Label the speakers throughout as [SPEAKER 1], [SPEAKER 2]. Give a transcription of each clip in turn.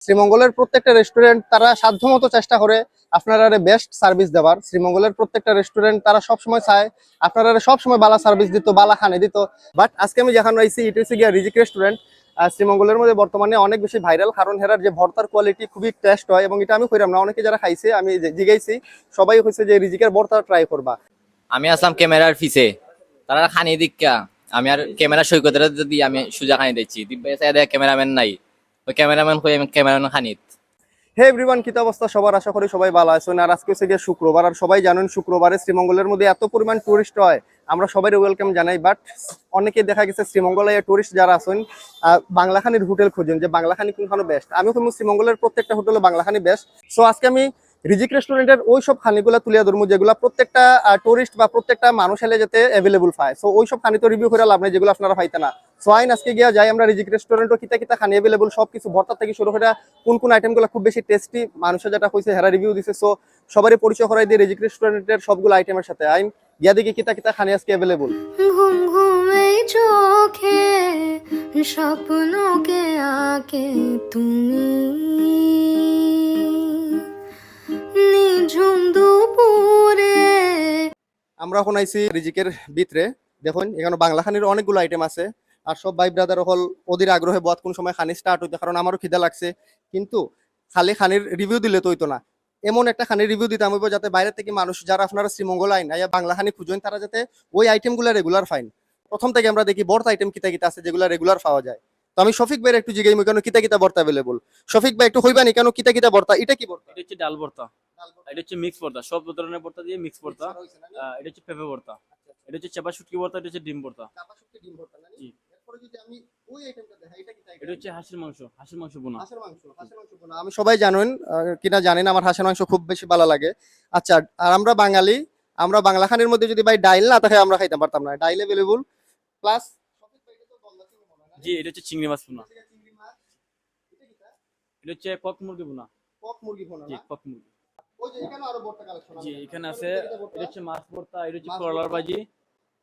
[SPEAKER 1] শ্রীমঙ্গলের প্রত্যেকটা রেস্টুরেন্ট তারা সাধ্যমতো চেষ্টা করে আপনারা বেস্ট সার্ভিস দেওয়ার। শ্রীমঙ্গলের প্রত্যেকটা রেস্টুরেন্ট তারা সবসময় চায় আপনারা সবসময় বালা সার্ভিস দিত, বালা খানে দিত। বাট আজকে আমি যেখানে রয়েছি এটা হচ্ছে গিয়া রিজিক রেস্টুরেন্ট। শ্রীমঙ্গলের মধ্যে বর্তমানে অনেক বেশি ভাইরাল, কারণ হেরার যে ভর্তার কোয়ালিটি খুবই টেস্ট হয়। এবং এটা আমি কইরাম না, অনেকে যারা খাইছে আমি জিগাইছি সবাই হয়েছে যে রিজিকের ভর্তা ট্রাই করবা।
[SPEAKER 2] আমি আসলাম ক্যামেরার পিছে, তারা খানি দীক্ষা আমি আর ক্যামেরা সৈকতের যদি আমি সুজা খানি দিচ্ছি ক্যামেরাম্যান নাই, ওই ক্যামেরাম্যান কই আমি ক্যামেরাম্যান খানিত।
[SPEAKER 1] হে এভরিওয়ান, কি অবস্থা সবার? আশা করি সবাই ভালো আছেন। আর আজকে হচ্ছে গিয়ে শুক্রবার, আর সবাই জানেন শুক্রবারে শ্রীমঙ্গলের মধ্যে এত পরিমাণ টুরিস্ট হয়, আমরা সবাই ওয়েলকাম জানাই। বাট অনেকে দেখা গেছে শ্রীমঙ্গলে টুরিস্ট যারা আছেন বাংলাখানির হোটেল খুঁজেন যে বাংলাখানি কোনখানে বেস্ট। আমি কিন্তু শ্রীমঙ্গলের প্রত্যেকটা হোটেলে বাংলাখানি বেস্ট। সো আজকে আমি রিজিক রেস্টুরেন্টের ওই সব খানিগুলো তুলিয়া ধরবো যেগুলো প্রত্যেকটা টুরিস্ট বা প্রত্যেকটা মানুষ এলে যাতে অ্যাভেলেবল পায়। সো ওই সব খানি তো রিভিউ করে লাভ নেই যেগুলো আপনারা পাইতে না। সো আইন আজকে গিয়া যাই আমরা রিজিক রেস্টুরেন্টও কিতা কিতা খানি অ্যাভেলেবল সবকিছু ভর্তা থেকে শুরু করে কোন কোন আইটেমগুলো খুব বেশি টেস্টি মানুষের যেটা হয়েছে হেরা রিভিউ দিছে। সো সবারই পরিচয় করাই দিয়ে রিজিক রেস্টুরেন্টের সবগুলো আইটেমের সাথে। আইন গিয়া দেখি কিতা কিতা খানি আজকে অ্যাভেলেবল।
[SPEAKER 3] ঘুম ঘুমে চোখে স্বপ্নকে আকে তুমি নিঝুম দুপুরে।
[SPEAKER 1] আমরা এখন আইছি রিজিকের ভিতরে। দেখুন এখানে বাংলা খানির অনেকগুলো আইটেম আছে। আর সব ভাই ব্রাদার হল ওদের আগ্রহে বহুত কোন সময় খানি স্টার্ট হইতে, কারণ আমারও খিদা লাগছে। কিন্তু খালি খানির রিভিউ দিলে তো হইতো না, এমন একটা খানির রিভিউ দিতাম হইব যাতে বাইরে থেকে মানুষ যারা আপনারা শ্রীমঙ্গল আইন আইয়া বাংলা খানি খুঁজেন তারা যাতে ওই আইটেমগুলো রেগুলার ফাইন। প্রথম থেকে আমরা দেখি বর্তা আইটেম কিতা কিতা আছে যেগুলো রেগুলার পাওয়া যায়। তো আমি শফিক ভাইয়ের একটু জিগাই কেন কিতা কিতা বর্তা অ্যাভেলেবল। শফিক ভাই একটু হইবানি কেন কিতা কিতা বর্তা, এটা কি বর্তা?
[SPEAKER 4] এটা হচ্ছে ডাল ভর্তা, এটা হচ্ছে মিক্স ভর্তা, সব ধরনের ভর্তা দিয়ে মিক্স ভর্তা। এটা হচ্ছে পেঁপে ভর্তা, এটা হচ্ছে চাপা শুটকি ভর্তা, এটা হচ্ছে ডিম ভর্তা। জি, এটা হচ্ছে হাঁসের মাংস, হাঁসের মাংস বোনা।
[SPEAKER 1] আমি সবাই জানেন কিনা জানেন আমার হাঁসের মাংস খুব বেশি ভালো লাগে। আচ্ছা, আর আমরা বাঙালি, আমরা বাংলা খানের মধ্যে যদি ভাই ডাইল না থাকে আমরা খাইতে পারতাম না। ডাইল অ্যাভেলেবল প্লাস।
[SPEAKER 4] জি, এটা হচ্ছে চিংড়ি মাছ বোনা, এটা হচ্ছে কক মুরগি বোনা। জি, কক মুরগি। জি, এখানে আছে, এটা হচ্ছে মাছ ভর্তা, এটা হচ্ছে করলার ভাজি,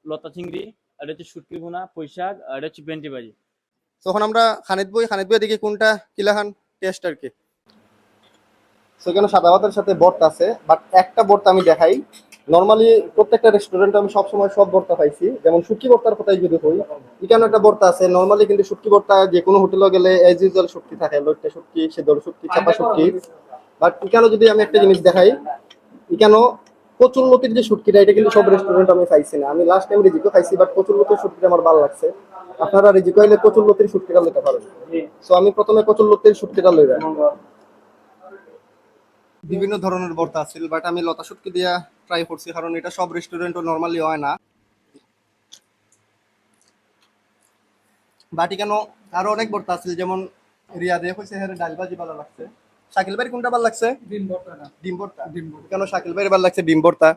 [SPEAKER 4] লতা চিংড়ি, আর এটা হচ্ছে শুটকি বোনা, পুঁইশাক, আর এটা হচ্ছে ভেন্ডি ভাজি।
[SPEAKER 1] তখন আমরা খানিত বই দেখি কোনটা কিলাখান টেস্ট আর কি। সেখানে সাদা ভাতের সাথে ভর্তা আছে, বাট একটা ভর্তা আমি দেখাই। নর্মালি প্রত্যেকটা রেস্টুরেন্টে আমি সবসময় সব ভর্তা পাইছি, যেমন শুটকি ভর্তার কথাই যদি হই, এখানে একটা ভর্তা আছে। নর্মালি কিন্তু শুটকি ভর্তা যে কোনো হোটেলে গেলে এজ ইউজুয়াল শুটকি থাকে, লইট্টা শুটকি, সেদর শুটকি, চাপা শুটকি। বাট এখানে যদি আমি একটা জিনিস দেখাই, এখানে কচুরলতির যে শুটকিটা, এটা কিন্তু সব রেস্টুরেন্ট আমি পাইছি না। আমি লাস্ট টাইম রিজিকো খাইছি, বাট কচুরলতির শুটকিটা আমার ভালো লাগছে। আপনারা রিজিকো আইলে কচুরলতির শুটকিটা নিতে পারেন। সো আমি প্রথমে কচুরলতির শুটকিটা লইলাম। বিভিন্ন ধরনের ভর্তা আছে, বাট আমি লতা শুটকি দিয়া ট্রাই করছি, কারণ এটা সব রেস্টুরেন্টও নরমালি হয় না। বাট কেন আরো অনেক ভর্তা আছে, যেমন রিয়াদে হইছে হেরে ডাল ভাজি ভালো লাগছে। শাকিল ভাইয়ের কোনটা ভালো লাগছে? ডিম ভর্তা। কেন শাকিল ভাইয়ের ভালো লাগছে ডিম ভর্তা?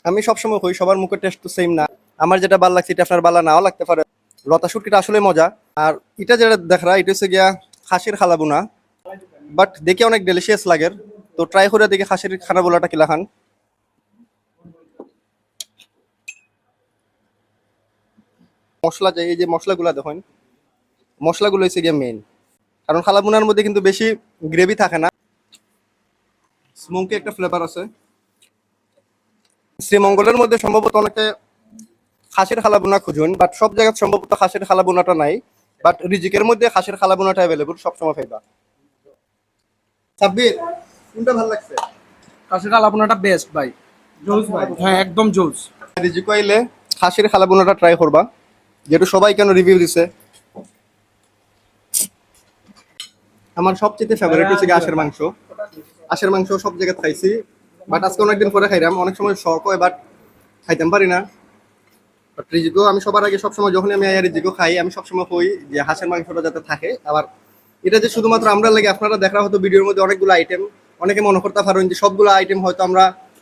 [SPEAKER 1] আমি সবসময় কই সবার মুখের টেস্ট তো সেম না, আমার যেটা ভালো লাগছে এটা আপনার ভালো নাও লাগতে পারে। লতা শুটকিটা আসলে মজা। আর এটা যেটা দেখরা এটা হচ্ছে গিয়া খাসির খালাবুনা, বাট দেখে অনেক ডেলিশিয়াস লাগে। তো ট্রাই করে দেখি খাসির খানা বোলাটা কিলা খান। মশলা যে এই যে মশলাগুলা দেখেন, মশলাগুলো হচ্ছে গিয়ে মেইন, কারণ খালাবুনার মধ্যে কিন্তু বেশি গ্রেভি থাকে না, স্মোকি একটা ফ্লেভার আছে। শ্রীমঙ্গলের মধ্যে সম্ভবত অনেকে খাসির খালাবুনা খুঁজুন, বাট সব জায়গায় সম্ভবত খাসির খালাবুনাটা নাই। বাট রিজিকের মধ্যে খাসির খালাবুনাটা অ্যাভেলেবল, সবসময় পাইবা। সাব্বির কোনটা ভালো লাগছে?
[SPEAKER 5] খাসির কালাভুনাটা বেস্ট ভাই, জোস ভাই, হ্যাঁ একদম জোস।
[SPEAKER 1] রিজিকো আইলে খাসির খালাবুনাটা ট্রাই করবা, যেটা সবাই কেন রিভিউ দিছে। আমার সবচেয়ে ফেভারিট হচ্ছে হাঁসের মাংস। হাঁসের মাংস সব জায়গায় খাইছি, বাট আজকে অনেকদিন পরে খাইলাম। অনেক সময় শখ হয় বাট খাইতাম পারি না। বাট রিজিকো আমি সবার আগে সবসময় যখন আমি রিজিকো খাই আমি সবসময় কই যে হাঁসের মাংসটা যাতে থাকে। আবার এটা যে শুধুমাত্র আমরা লাগে, আপনারা দেখা হতো ভিডিওর মধ্যে অনেকগুলো আইটেম, অনেকে মনে করতে পারেন যে সবগুলো আইটেম হয়তো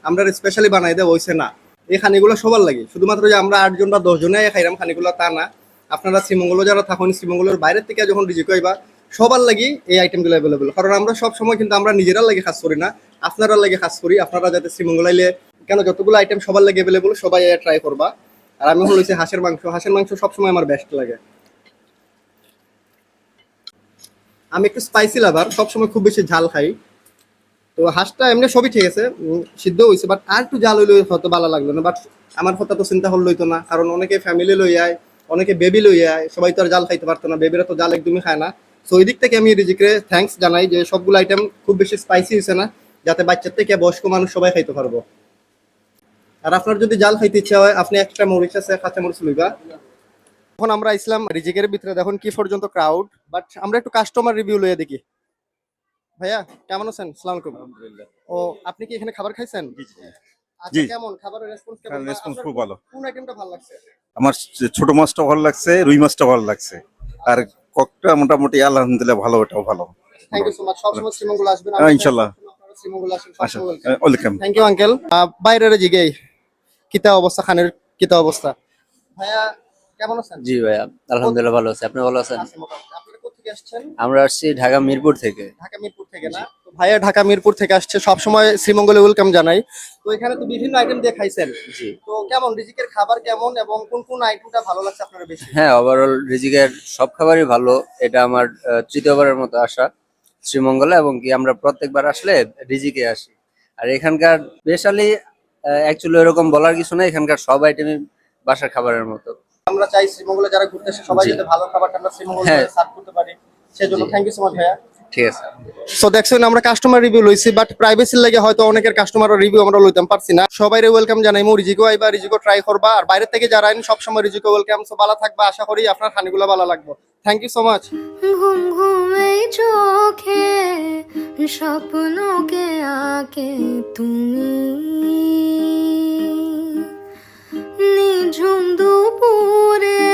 [SPEAKER 1] আমরা স্পেশালি বানাই দেবো, হইছে না। এই খানিগুলো সবার লাগে, শুধুমাত্র যে আমরা 8 জন বা 10 জনে খাইলাম খানিগুলো তা না। আপনারা শ্রীমঙ্গল যারা থাকুন, শ্রীমঙ্গলের বাইরের থেকে যখন রিজিকো আইবা সবার লাগি এই আইটেমগুলো অ্যাভেলেবল। কারণ আমরা সব সময় কিন্তু আমরা নিজেরা লাগে কাজ করি না, আপনারা লাগে কাজ করি। আপনারা যাতে শ্রীমঙ্গল আইলে কেন যতগুলো আইটেম সবার লাগে অ্যাভেলেবল, সবাই ট্রাই করবা। আর আমি হয়েছে হাঁসের মাংস, হাঁসের মাংস সবসময় আমার বেস্ট লাগে। আমি একটু স্পাইসি লাভার, সবসময় খুব বেশি ঝাল খাই। তো হাঁসটা এমনি সবই ঠিক আছে, সিদ্ধ হয়েছে, বাট আর একটু জাল হইলে হয়তো ভালো লাগলো না। বাট আমার কথা তো চিন্তা হল লইতো না, কারণ অনেকে ফ্যামিলি লই আয়, অনেকে বেবি লই আয়, সবাই তো আর জাল খাইতে পারতো না, বেবিরা তো জাল একদমই খায় না। সো ওই দিক থেকে আমি রিজিকে থ্যাঙ্কস জানাই যে সবগুলো আইটেম খুব বেশি স্পাইসি হয়েছে না, যাতে বাচ্চার থেকে বয়স্ক মানুষ সবাই খাইতে পারবো। আর আপনার যদি জাল খাইতে ইচ্ছা হয়, আপনি একটা মরিচ আছে, কাঁচা মরিচ লইবা। এখন আমরা ইসলাম রিজিকের ভিতরে দেখুন কি পর্যন্ত ক্রাউড, বাট আমরা একটু কাস্টমার রিভিউ লইয়া দেখি। ভাইয়া কেমন আছেন? আসসালামু আলাইকুম। ও, আপনি কি এখানে খাবার খাইছেন? আচ্ছা,
[SPEAKER 6] জি।
[SPEAKER 1] কেমন খাবারের রেসপন্স কেমন?
[SPEAKER 6] রেসপন্স
[SPEAKER 1] আপনার
[SPEAKER 6] খুব ভালো।
[SPEAKER 1] কোন আইটেমটা ভালো লাগছে?
[SPEAKER 6] আমার ছোট মাছটা ভালো লাগছে, রুই মাছটা ভালো লাগছে, আর ককটা মোটামুটি আলহামদুলিল্লাহ ভালো, ওটাও ভালো।
[SPEAKER 1] Thank you so much. সবসময় শ্রীমঙ্গল আসবেন।
[SPEAKER 6] ইনশাল্লাহ।
[SPEAKER 1] শ্রীমঙ্গল আসেন,
[SPEAKER 6] আচ্ছা,
[SPEAKER 1] সবসময়
[SPEAKER 6] ওয়েলকাম।
[SPEAKER 1] Thank you uncle. বাইরের জিগেই কিতা অবস্থা, খানের কিতা অবস্থা? ভাইয়া কেমন আছেন?
[SPEAKER 7] জি ভাইয়া, আলহামদুলিল্লাহ ভালো আছে। আপনি ভালো আছেন?
[SPEAKER 1] আছি মোটামুটি। আপনারা কোথা থেকে আসছেন?
[SPEAKER 7] আমরা আসছি ঢাকা মিরপুর থেকে।
[SPEAKER 1] ঢাকা মিরপুর থেকে না? তো ভাইয়া ঢাকা মিরপুর থেকে আসছে, সবসময় শ্রীমঙ্গলে ওয়েলকাম জানাই। তো এখানে তো বিভিন্ন আইটেম দিয়ে খাইছেন,
[SPEAKER 7] জি।
[SPEAKER 1] তো কেমন রিজিকের খাবার কেমন এবং কোন কোন আইটেমটা ভালো লাগছে আপনার বেশি?
[SPEAKER 7] হ্যাঁ, ওভারঅল রিজিকের সব খাবারই ভালো। এটা আমার তৃতীয়বারের মতো আসা শ্রীমঙ্গলে, এবং কি আমরা প্রত্যেকবার আসলে রিজিকে আসি। আর এখানকার স্পেশালি অ্যাকচুয়ালি এরকম বলার কিছু না, এখানকার সব আইটেমই বাসার খাবারের মতো।
[SPEAKER 1] আমরা চাই শ্রীমঙ্গলে যারা ঘুরতে আসে সবাই
[SPEAKER 7] জি।
[SPEAKER 1] যাতে ভালো খাবারটা আমরা শ্রীমঙ্গলে
[SPEAKER 7] হ্যাঁ।
[SPEAKER 1] সার্ভ করতে পারি, সেজন্য
[SPEAKER 7] জি।
[SPEAKER 1] থ্যাংক ইউ সো মাচ ভাইয়া।
[SPEAKER 7] ঠিক আছে।
[SPEAKER 1] সো দেখছেন আমরা কাস্টমার রিভিউ লইছি, বাট প্রাইভেসির লাগে হয়তো অনেকের কাস্টমার রিভিউ আমরা লইতাম পারছি না। সবাইরে ওয়েলকাম জানাই, মো রিজিকো আইবা, রিজিকো ট্রাই করবা, আর বাইরে থেকে যারা আইন সবসময় রিজিকো ওয়েলকাম। সো ভালো থাকবা, আশা করি আপনার খানিগুলো ভালো লাগবে। Thank you so much.
[SPEAKER 3] ঘুম ঘুমে চোখে স্বপ্নকে আঁকে তুমি, নিঝুম দুপুরে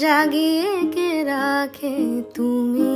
[SPEAKER 3] জাগিয়ে কে রাখে তুমি।